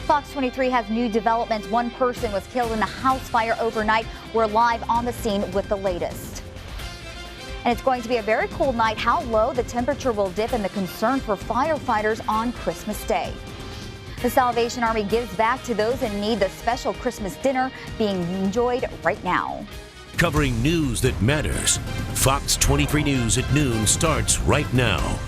Fox 23 has new developments. One person was killed in a house fire overnight. We're live on the scene with the latest. And it's going to be a very cold night. How low the temperature will dip and the concern for firefighters on Christmas Day. The Salvation Army gives back to those in need. The special Christmas dinner being enjoyed right now. Covering news that matters. Fox 23 News at noon starts right now.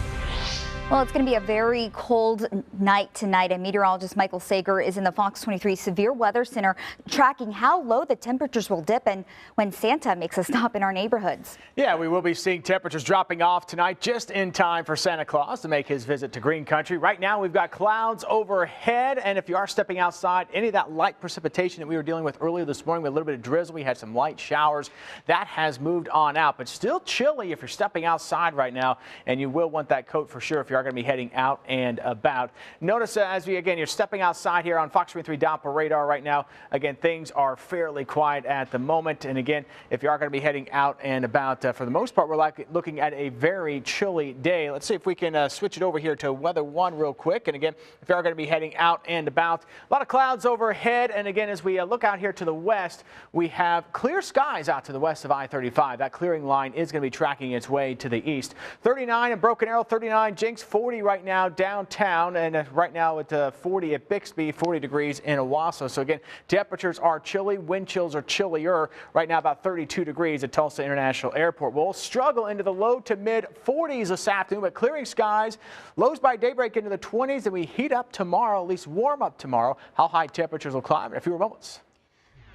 Well, it's going to be a very cold night tonight, and meteorologist Michael Sager is in the Fox 23 Severe Weather Center tracking how low the temperatures will dip and when Santa makes a stop in our neighborhoods. Yeah, we will be seeing temperatures dropping off tonight just in time for Santa Claus to make his visit to Green Country. Right now, we've got clouds overhead, and if you are stepping outside, any of that light precipitation that we were dealing with earlier this morning with a little bit of drizzle, we had some light showers. That has moved on out, but still chilly if you're stepping outside right now, and you will want that coat for sure if you are going to be heading out and about. Notice as you're stepping outside here on Fox 23 Doppler radar right now. Again, things are fairly quiet at the moment. And again, if you are going to be heading out and about, for the most part, we're looking at a very chilly day. Let's see if we can switch it over here to Weather One real quick. And again, if you are going to be heading out and about, a lot of clouds overhead. And again, as we look out here to the west, we have clear skies out to the west of I-35. That clearing line is going to be tracking its way to the east. 39 in Broken Arrow, 39 Jinx, 40 right now downtown, and right now at 40 at Bixby, 40 degrees in Owasso. So again, temperatures are chilly, wind chills are chillier. Right now about 32 degrees at Tulsa International Airport. We'll struggle into the low to mid 40s this afternoon, but clearing skies, lows by daybreak into the 20s, and we heat up tomorrow, at least warm up tomorrow. How high temperatures will climb in a few moments.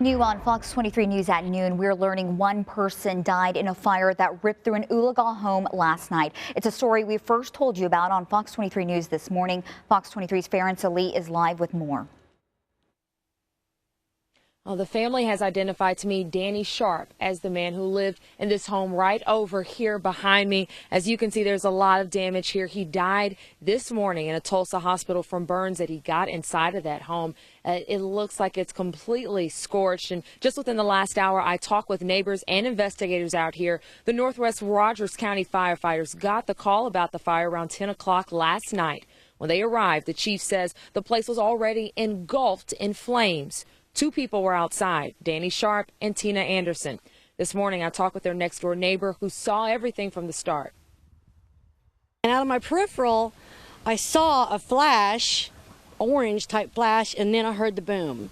New on Fox 23 News at noon, we're learning one person died in a fire that ripped through an Oologah home last night. It's a story we first told you about on Fox 23 News this morning. Fox 23's Farron Salee is live with more. Well, the family has identified to me Danny Sharp as the man who lived in this home right over here behind me. As you can see, there's a lot of damage here. He died this morning in a Tulsa hospital from burns that he got inside of that home. It looks like it's completely scorched. And just within the last hour, I talked with neighbors and investigators out here. The Northwest Rogers County firefighters got the call about the fire around 10 o'clock last night. When they arrived, the chief says the place was already engulfed in flames. Two people were outside, Danny Sharp and Tina Anderson. This morning, I talked with their next-door neighbor who saw everything from the start. And out of my peripheral, I saw a flash, orange-type flash, and then I heard the boom.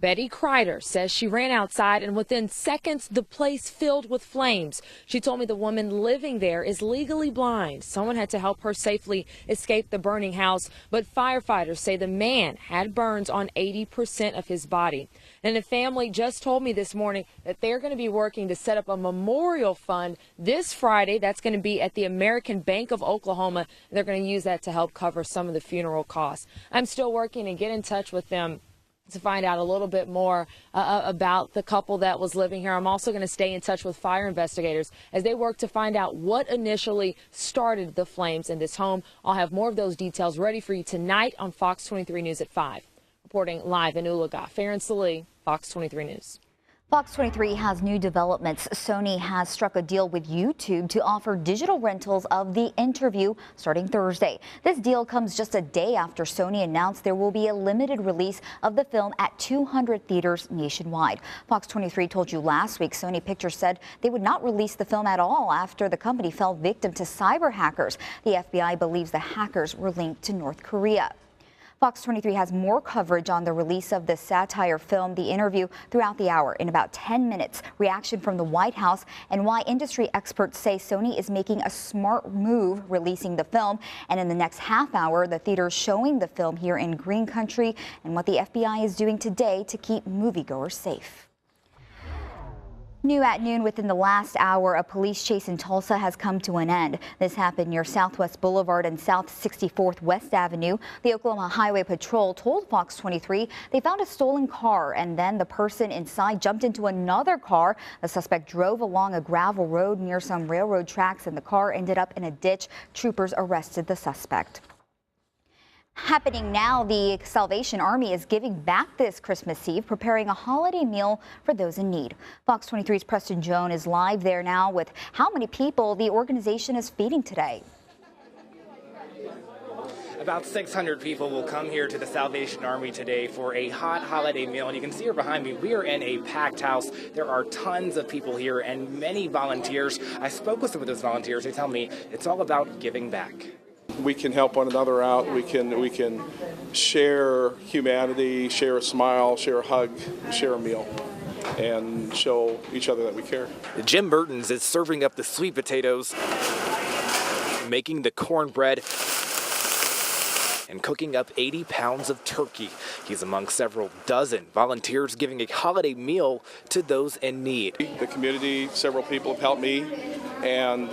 Betty Kreider says she ran outside and within seconds the place filled with flames. She told me the woman living there is legally blind. Someone had to help her safely escape the burning house, but firefighters say the man had burns on 80% of his body. And the family just told me this morning that they're going to be working to set up a memorial fund this Friday. That's going to be at the American Bank of Oklahoma. They're going to use that to help cover some of the funeral costs. I'm still working to get in touch with them to find out a little bit more about the couple that was living here. I'm also going to stay in touch with fire investigators as they work to find out what initially started the flames in this home. I'll have more of those details ready for you tonight on Fox 23 News at 5. Reporting live in Oologah, Farron Salee, Fox 23 News. Fox 23 has new developments. Sony has struck a deal with YouTube to offer digital rentals of The Interview starting Thursday. This deal comes just a day after Sony announced there will be a limited release of the film at 200 theaters nationwide. Fox 23 told you last week Sony Pictures said they would not release the film at all after the company fell victim to cyber hackers. The FBI believes the hackers were linked to North Korea. Fox 23 has more coverage on the release of the satire film, The Interview, throughout the hour. In about 10 minutes, reaction from the White House and why industry experts say Sony is making a smart move releasing the film. And in the next half hour, the theaters showing the film here in Green Country and what the FBI is doing today to keep moviegoers safe. New at noon, within the last hour, a police chase in Tulsa has come to an end. This happened near Southwest Boulevard and South 64th West Avenue. The Oklahoma Highway Patrol told Fox 23 they found a stolen car and then the person inside jumped into another car. The suspect drove along a gravel road near some railroad tracks and the car ended up in a ditch. Troopers arrested the suspect. Happening now, the Salvation Army is giving back this Christmas Eve, preparing a holiday meal for those in need. Fox 23's Preston Joan is live there now with how many people the organization is feeding today. About 600 people will come here to the Salvation Army today for a hot holiday meal. And you can see here behind me, we are in a packed house. There are tons of people here and many volunteers. I spoke with some of those volunteers. They tell me it's all about giving back. We can help one another out. We can share humanity, share a smile, share a hug, share a meal, and show each other that we care. Jim Mertens is serving up the sweet potatoes, making the cornbread, and cooking up 80 pounds of turkey. He's among several dozen volunteers giving a holiday meal to those in need. The community, several people have helped me, and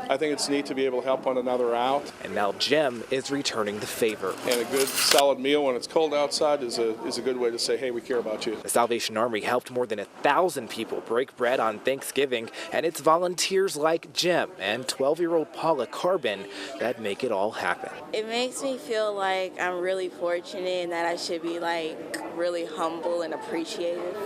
I think it's neat to be able to help one another out. And now Jim is returning the favor. And a good solid meal when it's cold outside is a good way to say, hey, we care about you. The Salvation Army helped more than 1,000 people break bread on Thanksgiving, and it's volunteers like Jim and 12-year-old Paula Carbon that make it all happen. It makes me feel like I'm really fortunate and that I should be really humble and appreciative.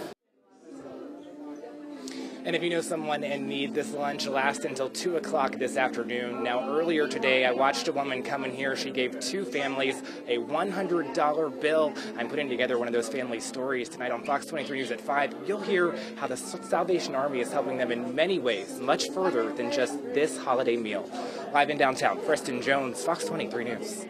And if you know someone in need, this lunch lasts until 2 o'clock this afternoon. Now, earlier today, I watched a woman come in here. She gave 2 families a $100 bill. I'm putting together one of those family stories tonight on Fox 23 News at 5. You'll hear how the Salvation Army is helping them in many ways, much further than just this holiday meal. Live in downtown, Preston Jones, Fox 23 News.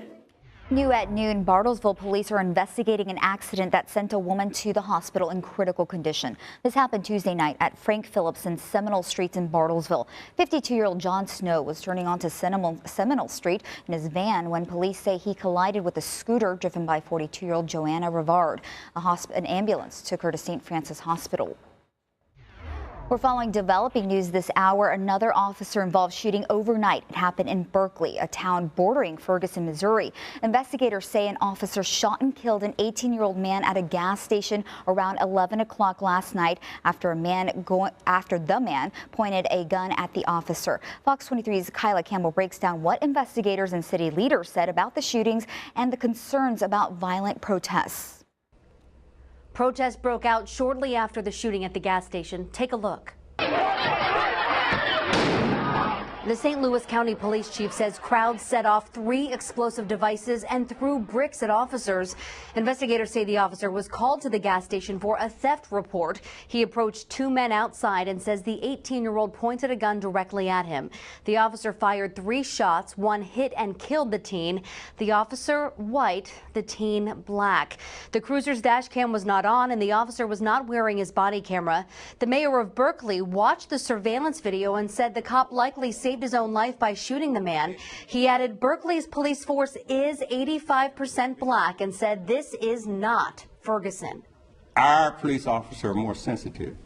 New at noon, Bartlesville police are investigating an accident that sent a woman to the hospital in critical condition. This happened Tuesday night at Frank Phillips and Seminole Streets in Bartlesville. 52-year-old John Snow was turning onto Seminole Street in his van when police say he collided with a scooter driven by 42-year-old Joanna Rivard. An ambulance took her to St. Francis Hospital. We're following developing news this hour. Another officer-involved shooting overnight. It happened in Berkeley, a town bordering Ferguson, Missouri. Investigators say an officer shot and killed an 18-year-old man at a gas station around 11 o'clock last night after the man pointed a gun at the officer. Fox 23's Kyla Campbell breaks down what investigators and city leaders said about the shootings and the concerns about violent protests. Protests broke out shortly after the shooting at the gas station. Take a look. The St. Louis County Police Chief says crowds set off 3 explosive devices and threw bricks at officers. Investigators say the officer was called to the gas station for a theft report. He approached 2 men outside and says the 18-year-old pointed a gun directly at him. The officer fired 3 shots. 1 hit and killed the teen. The officer white, the teen black. The cruiser's dash cam was not on and the officer was not wearing his body camera. The mayor of Berkeley watched the surveillance video and said the cop likely saved his own life by shooting the man. He added Berkeley's police force is 85% black and said this is not Ferguson. Our police officers are more sensitive,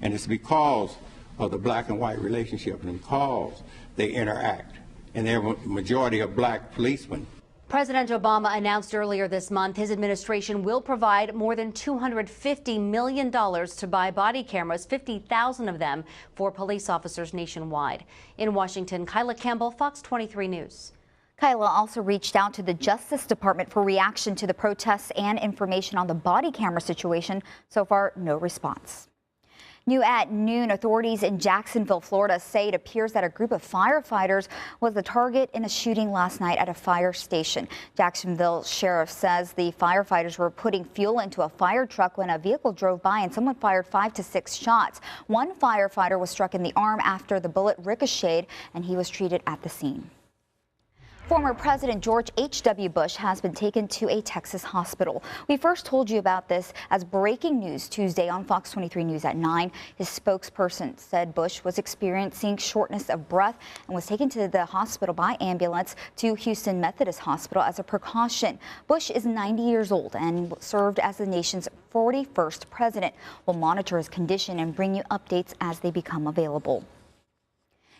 and it's because of the black and white relationship and because they interact, and they're a majority of black policemen. President Obama announced earlier this month his administration will provide more than $250 million to buy body cameras, 50,000 of them for police officers nationwide. In Washington, Kyla Campbell, Fox 23 News. Kyla also reached out to the Justice Department for reaction to the protests and information on the body camera situation. So far, no response. New at noon, authorities in Jacksonville, Florida say it appears that a group of firefighters was the target in a shooting last night at a fire station. Jacksonville sheriff says the firefighters were putting fuel into a fire truck when a vehicle drove by and someone fired 5 to 6 shots. 1 firefighter was struck in the arm after the bullet ricocheted and he was treated at the scene. Former President George H.W. Bush has been taken to a Texas hospital. We first told you about this as breaking news Tuesday on Fox 23 News at 9. His spokesperson said Bush was experiencing shortness of breath and was taken to the hospital by ambulance to Houston Methodist Hospital as a precaution. Bush is 90 years old and served as the nation's 41st president. We'll monitor his condition and bring you updates as they become available.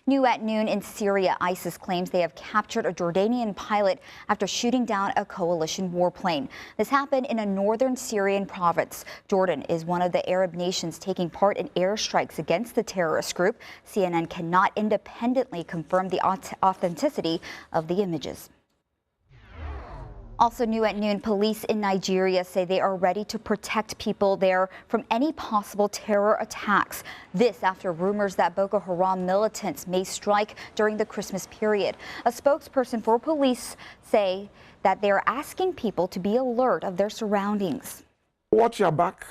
New at noon in Syria, ISIS claims they have captured a Jordanian pilot after shooting down a coalition warplane. This happened in a northern Syrian province. Jordan is one of the Arab nations taking part in airstrikes against the terrorist group. CNN cannot independently confirm the authenticity of the images. Also new at noon, police in Nigeria say they are ready to protect people there from any possible terror attacks. This after rumors that Boko Haram militants may strike during the Christmas period. A spokesperson for police say that they're asking people to be alert of their surroundings. Watch your back.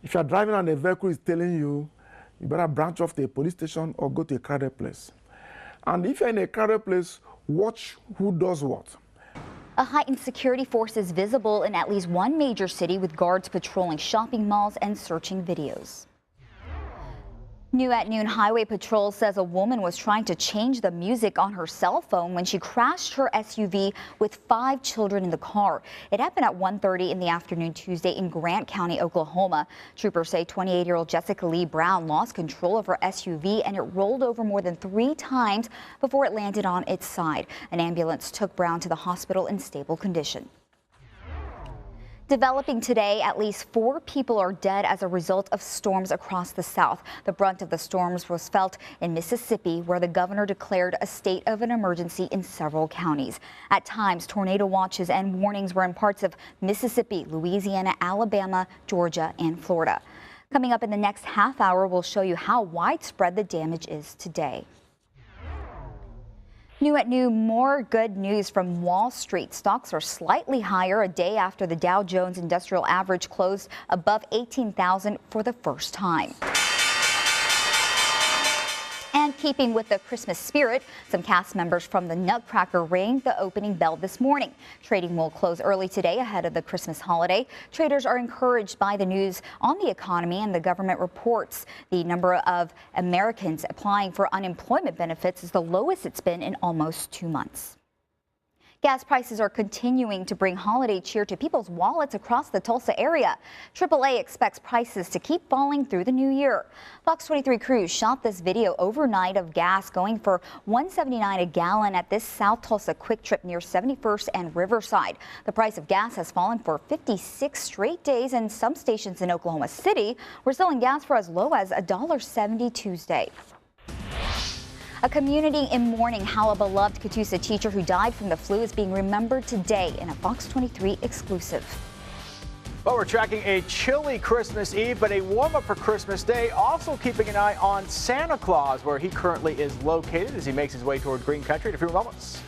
If you're driving and the vehicle is telling you, you better branch off to a police station or go to a crowded place. And if you're in a crowded place, watch who does what. A heightened security force is visible in at least one major city, with guards patrolling shopping malls and searching videos. New at noon, Highway Patrol says a woman was trying to change the music on her cell phone when she crashed her SUV with 5 children in the car. It happened at 1:30 in the afternoon Tuesday in Grant County, Oklahoma. Troopers say 28-year-old Jessica Lee Brown lost control of her SUV and it rolled over more than 3 times before it landed on its side. An ambulance took Brown to the hospital in stable condition. Developing today, at least 4 people are dead as a result of storms across the South. The brunt of the storms was felt in Mississippi, where the governor declared a state of an emergency in several counties. At times, tornado watches and warnings were in parts of Mississippi, Louisiana, Alabama, Georgia, and Florida. Coming up in the next half hour, we'll show you how widespread the damage is today. New at noon, more good news from Wall Street. Stocks are slightly higher a day after the Dow Jones Industrial Average closed above 18,000 for the first time. And keeping with the Christmas spirit, some cast members from the Nutcracker rang the opening bell this morning. Trading will close early today ahead of the Christmas holiday. Traders are encouraged by the news on the economy, and the government reports the number of Americans applying for unemployment benefits is the lowest it's been in almost 2 months. Gas prices are continuing to bring holiday cheer to people's wallets across the Tulsa area. AAA expects prices to keep falling through the new year. Fox 23 crews shot this video overnight of gas going for $1.79 a gallon at this South Tulsa Quick Trip near 71st and Riverside. The price of gas has fallen for 56 straight days, and some stations in Oklahoma City were selling gas for as low as $1.70 Tuesday. A community in mourning how a beloved Catoosa teacher who died from the flu is being remembered today in a Fox 23 exclusive. Well, we're tracking a chilly Christmas Eve, but a warm up for Christmas Day. Also keeping an eye on Santa Claus, where he currently is located as he makes his way toward Green Country in a few moments.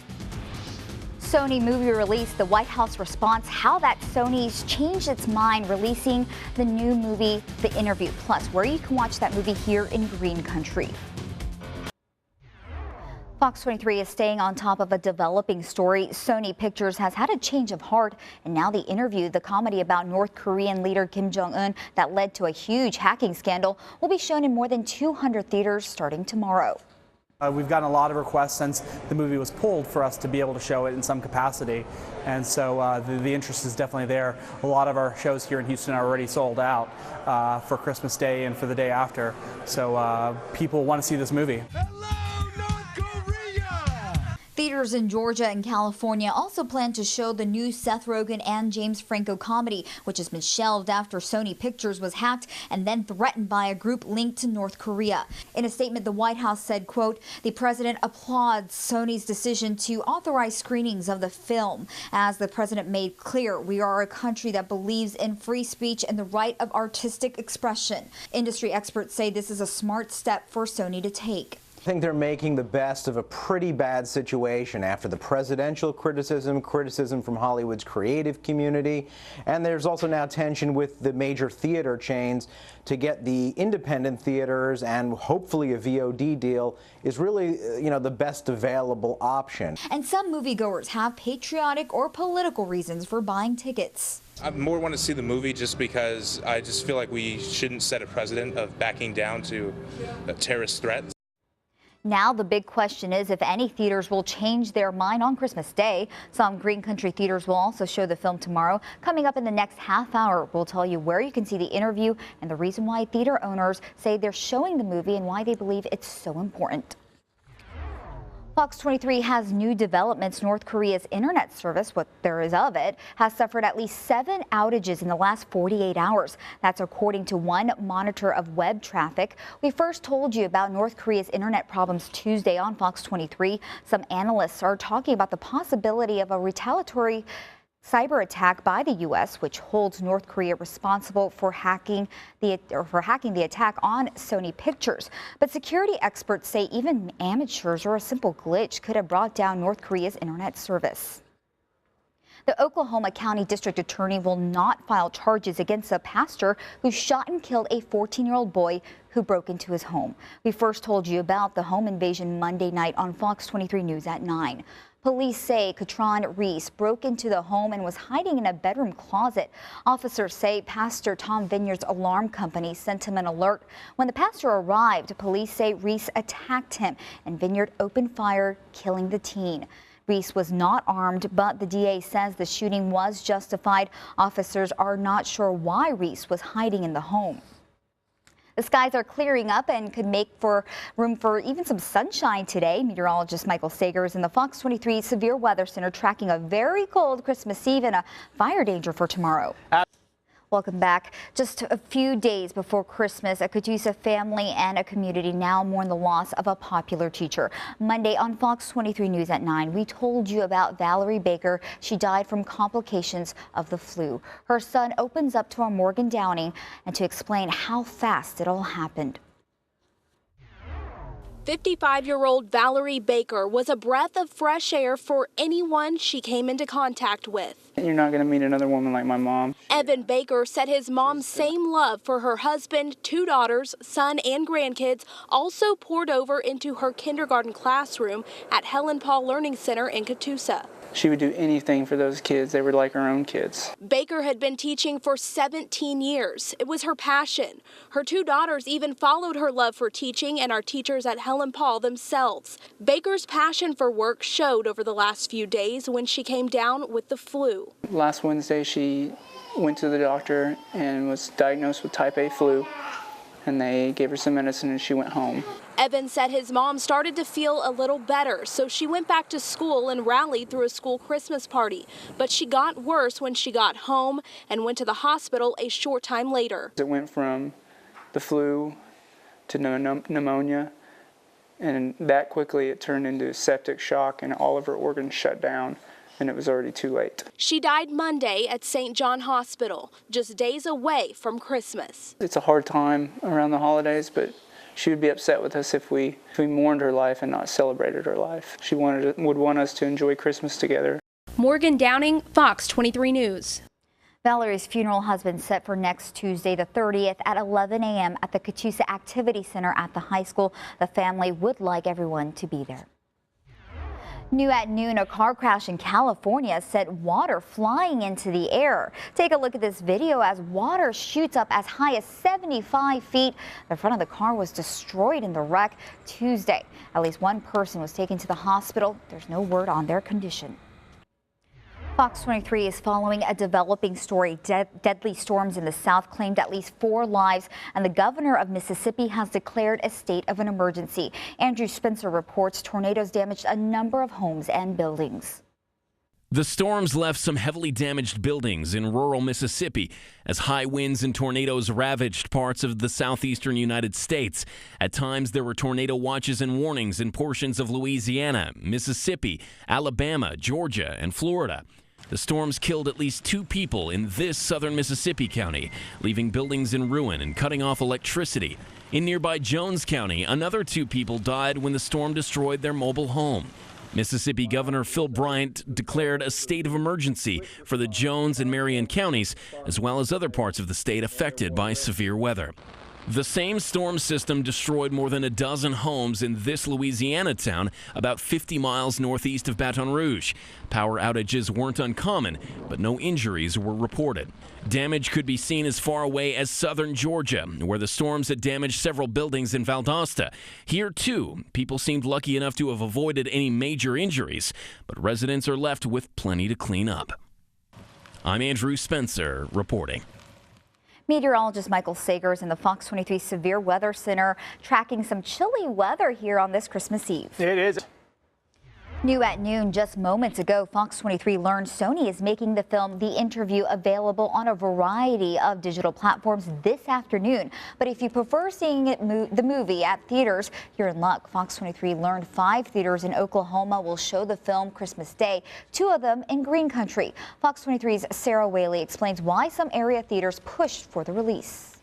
Sony movie release, the White House response, how that Sony's changed its mind releasing the new movie, The Interview, plus where you can watch that movie here in Green Country. Fox 23 is staying on top of a developing story. Sony Pictures has had a change of heart, and now The Interview, the comedy about North Korean leader Kim Jong-un that led to a huge hacking scandal, will be shown in more than 200 theaters starting tomorrow. We've gotten a lot of requests since the movie was pulled for us to be able to show it in some capacity, and so the interest is definitely there. A lot of our shows here in Houston are already sold out for Christmas Day and for the day after, so people want to see this movie. Theaters in Georgia and California also plan to show the new Seth Rogen and James Franco comedy, which has been shelved after Sony Pictures was hacked and then threatened by a group linked to North Korea. In a statement, the White House said, quote, "The president applauds Sony's decision to authorize screenings of the film. As the president made clear, we are a country that believes in free speech and the right of artistic expression." Industry experts say this is a smart step for Sony to take. I think they're making the best of a pretty bad situation after the presidential criticism from Hollywood's creative community, and there's also now tension with the major theater chains to get the independent theaters, and hopefully a VOD deal is really, the best available option. And some moviegoers have patriotic or political reasons for buying tickets. I more want to see the movie just because I just feel like we shouldn't set a precedent of backing down to a terrorist threat. Now the big question is if any theaters will change their mind on Christmas Day. Some Green Country theaters will also show the film tomorrow. Coming up in the next half hour, we'll tell you where you can see The Interview and the reason why theater owners say they're showing the movie and why they believe it's so important. Fox 23 has new developments. North Korea's internet service, what there is of it, has suffered at least 7 outages in the last 48 hours. That's according to one monitor of web traffic. We first told you about North Korea's internet problems Tuesday on Fox 23. Some analysts are talking about the possibility of a retaliatory cyber attack by the U.S., which holds North Korea responsible for hacking the attack on Sony Pictures. But security experts say even amateurs or a simple glitch could have brought down North Korea's internet service. The Oklahoma County District Attorney will not file charges against a pastor who shot and killed a 14-year-old boy who broke into his home. We first told you about the home invasion Monday night on Fox 23 News at 9. Police say Katron Reese broke into the home and was hiding in a bedroom closet. Officers say Pastor Tom Vineyard's alarm company sent him an alert. When the pastor arrived, police say Reese attacked him and Vineyard opened fire, killing the teen. Reese was not armed, but the DA says the shooting was justified. Officers are not sure why Reese was hiding in the home. The skies are clearing up and could make room for even some sunshine today. Meteorologist Michael Sagers in the Fox 23 Severe Weather Center tracking a very cold Christmas Eve and a fire danger for tomorrow. Welcome back. Just a few days before Christmas, a Catoosa family and a community now mourn the loss of a popular teacher. Monday on Fox 23 News at 9, we told you about Valerie Baker. She died from complications of the flu. Her son opens up to our Morgan Downing and to explain how fast it all happened. 55-year-old Valerie Baker was a breath of fresh air for anyone she came into contact with. You're not going to meet another woman like my mom. Evan Baker said his mom's same love for her husband, 2 daughters, son, and grandkids also poured over into her kindergarten classroom at Helen Paul Learning Center in Catoosa. She would do anything for those kids. They were like her own kids. Baker had been teaching for 17 years. It was her passion. Her 2 daughters even followed her love for teaching and are teachers at Helen Paul themselves. Baker's passion for work showed over the last few days when she came down with the flu. Last Wednesday, she went to the doctor and was diagnosed with type A flu, and they gave her some medicine and she went home. Evan said his mom started to feel a little better, so she went back to school and rallied through a school Christmas party. But she got worse when she got home and went to the hospital a short time later. It went from the flu to pneumonia, and that quickly it turned into septic shock and all of her organs shut down, and it was already too late. She died Monday at St. John Hospital, just days away from Christmas. It's a hard time around the holidays, but she would be upset with us if we mourned her life and not celebrated her life. She would want us to enjoy Christmas together. Morgan Downing, Fox 23 News. Valerie's funeral has been set for next Tuesday, the 30th at 11 a.m. at the Catoosa Activity Center at the high school. The family would like everyone to be there. New at noon, a car crash in California sent water flying into the air. Take a look at this video as water shoots up as high as 75 feet. The front of the car was destroyed in the wreck Tuesday. At least one person was taken to the hospital. There's no word on their condition. Fox 23 is following a developing story. Deadly storms in the south claimed at least 4 lives, and the governor of Mississippi has declared a state of an emergency. Andrew Spencer reports tornadoes damaged a number of homes and buildings. The storms left some heavily damaged buildings in rural Mississippi as high winds and tornadoes ravaged parts of the southeastern United States. At times, there were tornado watches and warnings in portions of Louisiana, Mississippi, Alabama, Georgia, and Florida. The storms killed at least 2 people in this southern Mississippi county, leaving buildings in ruin and cutting off electricity. In nearby Jones County, another 2 people died when the storm destroyed their mobile home. Mississippi Governor Phil Bryant declared a state of emergency for the Jones and Marion counties, as well as other parts of the state affected by severe weather. The same storm system destroyed more than a dozen homes in this Louisiana town about 50 miles northeast of Baton Rouge. Power outages weren't uncommon, but no injuries were reported. Damage could be seen as far away as southern Georgia, where the storms had damaged several buildings in Valdosta. Here, too, people seemed lucky enough to have avoided any major injuries, but residents are left with plenty to clean up. I'm Andrew Spencer reporting. Meteorologist Michael Sagers in the Fox 23 Severe Weather Center tracking some chilly weather here on this Christmas Eve. It is. New at noon just moments ago, Fox 23 learned Sony is making the film The Interview available on a variety of digital platforms this afternoon. But if you prefer seeing the movie at theaters, you're in luck. Fox 23 learned 5 theaters in Oklahoma will show the film Christmas Day, 2 of them in Green Country. Fox 23's Sarah Whaley explains why some area theaters pushed for the release.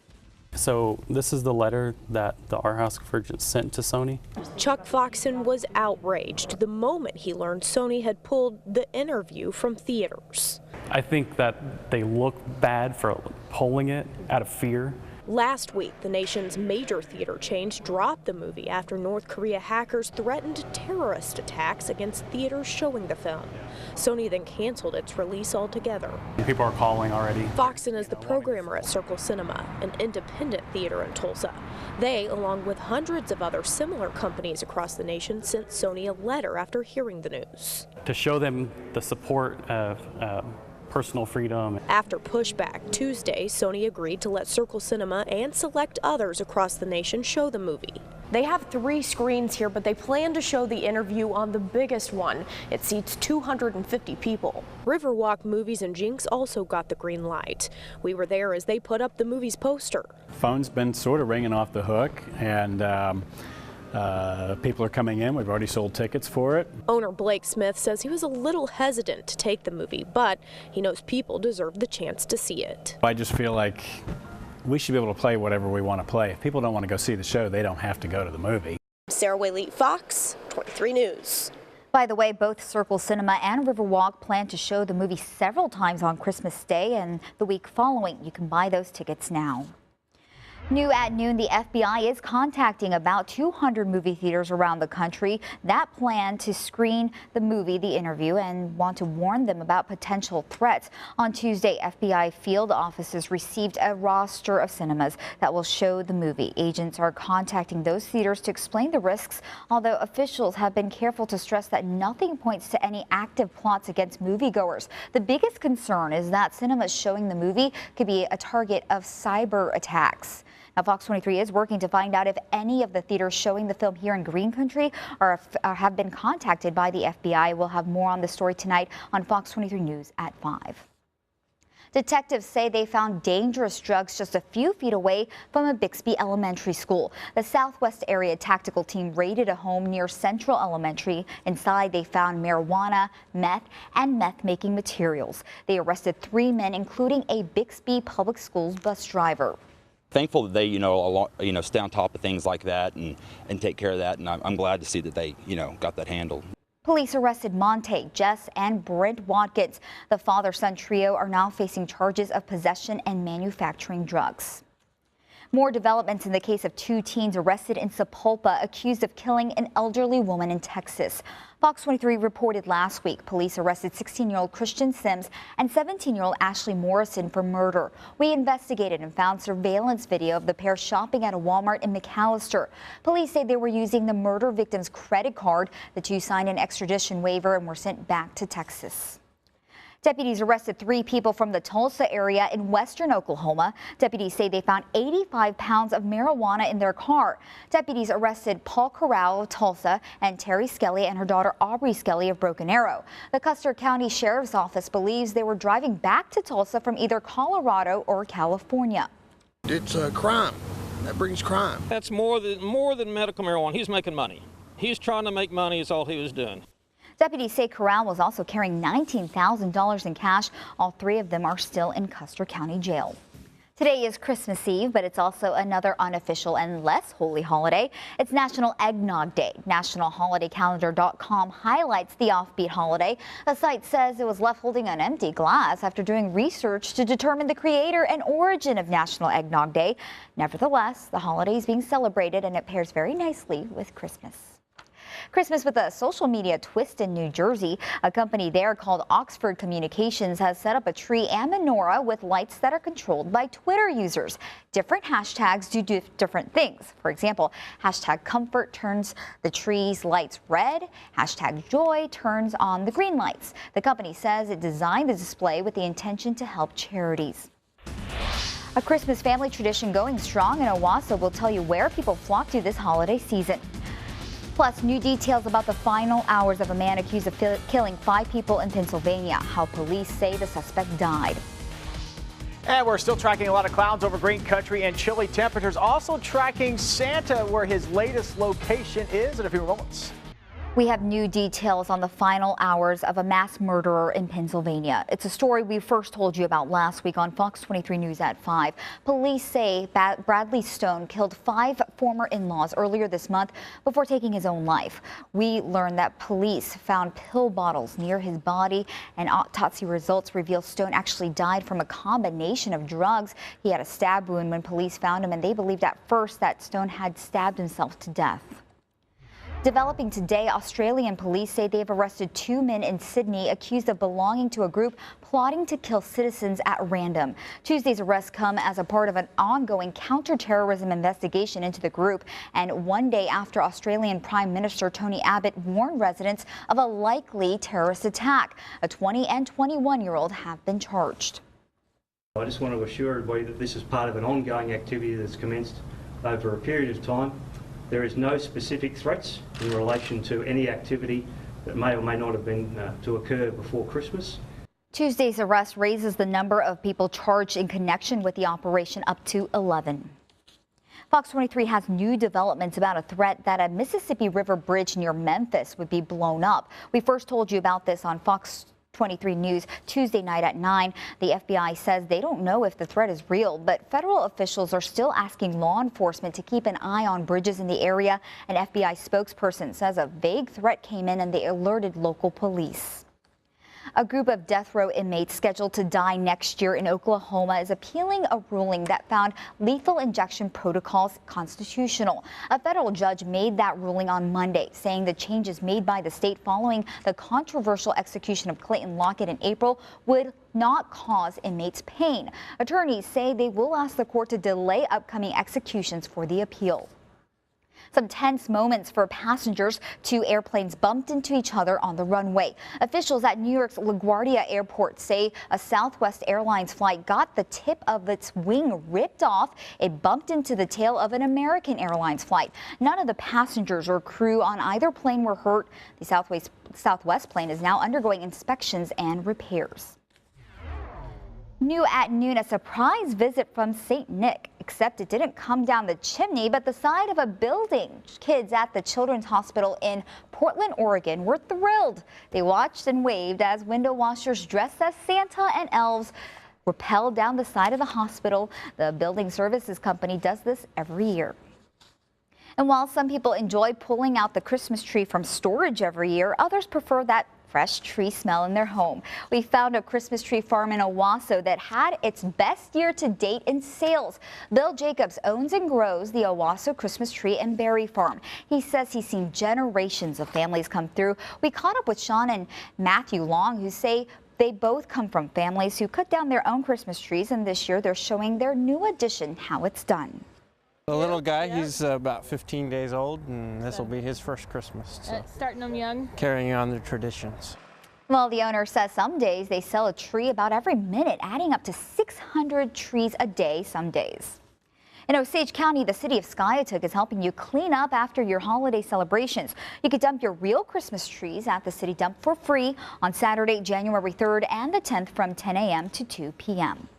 So this is the letter that the Art House sent to Sony. Chuck Foxon was outraged the moment he learned Sony had pulled The Interview from theaters. I think that they look bad for pulling it out of fear. Last week, the nation's major theater chains dropped the movie after North Korea hackers threatened terrorist attacks against theaters showing the film. Sony then canceled its release altogether. People are calling already. Foxon is the programmer at Circle Cinema, an independent theater in Tulsa. They, along with hundreds of other similar companies across the nation, sent Sony a letter after hearing the news. To show them the support of personal freedom. After pushback, Tuesday, Sony agreed to let Circle Cinema and select others across the nation show the movie. They have 3 screens here, but they plan to show The Interview on the biggest one. It seats 250 people. Riverwalk Movies and Jinx also got the green light. We were there as they put up the movie's poster. Phone's been sort of ringing off the hook, and people are coming in. We've already sold tickets for it. Owner Blake Smith says he was a little hesitant to take the movie, but he knows people deserve the chance to see it. I just feel like we should be able to play whatever we want to play. If people don't want to go see the show, they don't have to go to the movie. Sarah Whaley, Fox 23 News. By the way, both Circle Cinema and Riverwalk plan to show the movie several times on Christmas Day and the week following. You can buy those tickets now. New at noon, the FBI is contacting about 200 movie theaters around the country that plan to screen the movie The Interview and want to warn them about potential threats. On Tuesday, FBI field offices received a roster of cinemas that will show the movie. Agents are contacting those theaters to explain the risks, although officials have been careful to stress that nothing points to any active plots against moviegoers. The biggest concern is that cinemas showing the movie could be a target of cyber attacks. Now, Fox 23 is working to find out if any of the theaters showing the film here in Green Country have been contacted by the FBI. We'll have more on the story tonight on Fox 23 News at 5. Detectives say they found dangerous drugs just a few feet away from a Bixby Elementary School. The Southwest Area Tactical Team raided a home near Central Elementary. Inside, they found marijuana, meth, and meth-making materials. They arrested 3 men, including a Bixby Public Schools bus driver. Thankful that they, stay on top of things like that and take care of that, and I'm glad to see that they, got that handled. Police arrested Monte, Jess, and Brent Watkins. The father-son trio are now facing charges of possession and manufacturing drugs. More developments in the case of 2 teens arrested in Sapulpa accused of killing an elderly woman in Texas. Fox 23 reported last week police arrested 16-year-old Christian Sims and 17-year-old Ashley Morrison for murder. We investigated and found surveillance video of the pair shopping at a Walmart in McAllister. Police say they were using the murder victim's credit card. The 2 signed an extradition waiver and were sent back to Texas. Deputies arrested 3 people from the Tulsa area in western Oklahoma. Deputies say they found 85 pounds of marijuana in their car. Deputies arrested Paul Corral of Tulsa and Terry Skelly and her daughter Aubrey Skelly of Broken Arrow. The Custer County Sheriff's Office believes they were driving back to Tulsa from either Colorado or California. It's a crime. That brings crime. That's more than medical marijuana. He's making money. He's trying to make money is all he was doing. Deputies say Corral was also carrying $19,000 in cash. All 3 of them are still in Custer County Jail. Today is Christmas Eve, but it's also another unofficial and less holy holiday. It's National Eggnog Day. NationalHolidayCalendar.com highlights the offbeat holiday. The site says it was left holding an empty glass after doing research to determine the creator and origin of National Eggnog Day. Nevertheless, the holiday is being celebrated and it pairs very nicely with Christmas. Christmas with a social media twist in New Jersey. A company there called Oxford Communications has set up a tree and menorah with lights that are controlled by Twitter users. Different hashtags do different things. For example, hashtag comfort turns the tree's lights red. Hashtag joy turns on the green lights. The company says it designed the display with the intention to help charities. A Christmas family tradition going strong in Owasso will tell you where people flock to this holiday season. Plus, new details about the final hours of a man accused of killing 5 people in Pennsylvania, how police say the suspect died. And we're still tracking a lot of clouds over green country and chilly temperatures. Also tracking Santa, where his latest location is in a few moments. We have new details on the final hours of a mass murderer in Pennsylvania. It's a story we first told you about last week on Fox 23 News at 5. Police say Bradley Stone killed 5 former in-laws earlier this month before taking his own life. We learned that police found pill bottles near his body, and autopsy results reveal Stone actually died from a combination of drugs. He had a stab wound when police found him, and they believed at first that Stone had stabbed himself to death. Developing today, Australian police say they have arrested 2 men in Sydney accused of belonging to a group plotting to kill citizens at random. Tuesday's arrests come as a part of an ongoing counter-terrorism investigation into the group, and one day after Australian Prime Minister Tony Abbott warned residents of a likely terrorist attack. A 20 and 21-year-old have been charged. I just want to assure everybody that this is part of an ongoing activity that's commenced over a period of time. There is no specific threats in relation to any activity that may or may not have been to occur before Christmas. Tuesday's arrest raises the number of people charged in connection with the operation up to 11. Fox 23 has new developments about a threat that a Mississippi River bridge near Memphis would be blown up. We first told you about this on Fox 23 News Tuesday night at 9. The FBI says they don't know if the threat is real, but federal officials are still asking law enforcement to keep an eye on bridges in the area. An FBI spokesperson says a vague threat came in and they alerted local police. A group of death row inmates scheduled to die next year in Oklahoma is appealing a ruling that found lethal injection protocols constitutional. A federal judge made that ruling on Monday, saying the changes made by the state following the controversial execution of Clayton Lockett in April would not cause inmates pain. Attorneys say they will ask the court to delay upcoming executions for the appeal. Some tense moments for passengers. 2 airplanes bumped into each other on the runway. Officials at New York's LaGuardia Airport say a Southwest Airlines flight got the tip of its wing ripped off. It bumped into the tail of an American Airlines flight. None of the passengers or crew on either plane were hurt. The Southwest plane is now undergoing inspections and repairs. New at noon, a surprise visit from St. Nick, except it didn't come down the chimney, but the side of a building. Kids at the Children's Hospital in Portland, Oregon were thrilled. They watched and waved as window washers dressed as Santa and elves rappelled down the side of the hospital. The building services company does this every year. And while some people enjoy pulling out the Christmas tree from storage every year, others prefer that fresh tree smell in their home. We found a Christmas tree farm in Owasso that had its best year to date in sales. Bill Jacobs owns and grows the Owasso Christmas Tree and Berry Farm. He says he's seen generations of families come through. We caught up with Sean and Matthew Long, who say they both come from families who cut down their own Christmas trees, and this year they're showing their new addition how it's done. The little guy, he's about 15 days old, and this will be his first Christmas. So. Starting them young. Carrying on the traditions. Well, the owner says some days they sell a tree about every minute, adding up to 600 trees a day some days. In Osage County, the city of Skiatook is helping you clean up after your holiday celebrations. You can dump your real Christmas trees at the city dump for free on Saturday, January 3rd and the 10th from 10 a.m. to 2 p.m.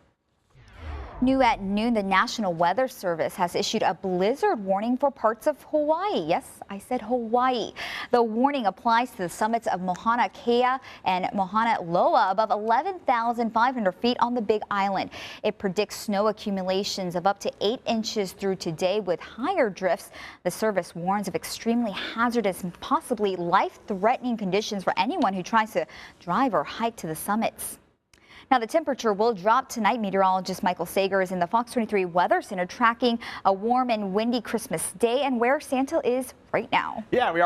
New at noon, the National Weather Service has issued a blizzard warning for parts of Hawaii. Yes, I said Hawaii. The warning applies to the summits of Mauna Kea and Mauna Loa above 11,500 feet on the Big Island. It predicts snow accumulations of up to 8 inches through today with higher drifts. The service warns of extremely hazardous and possibly life-threatening conditions for anyone who tries to drive or hike to the summits. Now, the temperature will drop tonight. Meteorologist Michael Sager is in the Fox 23 Weather Center tracking a warm and windy Christmas day and where Santa is right now. Yeah, we are.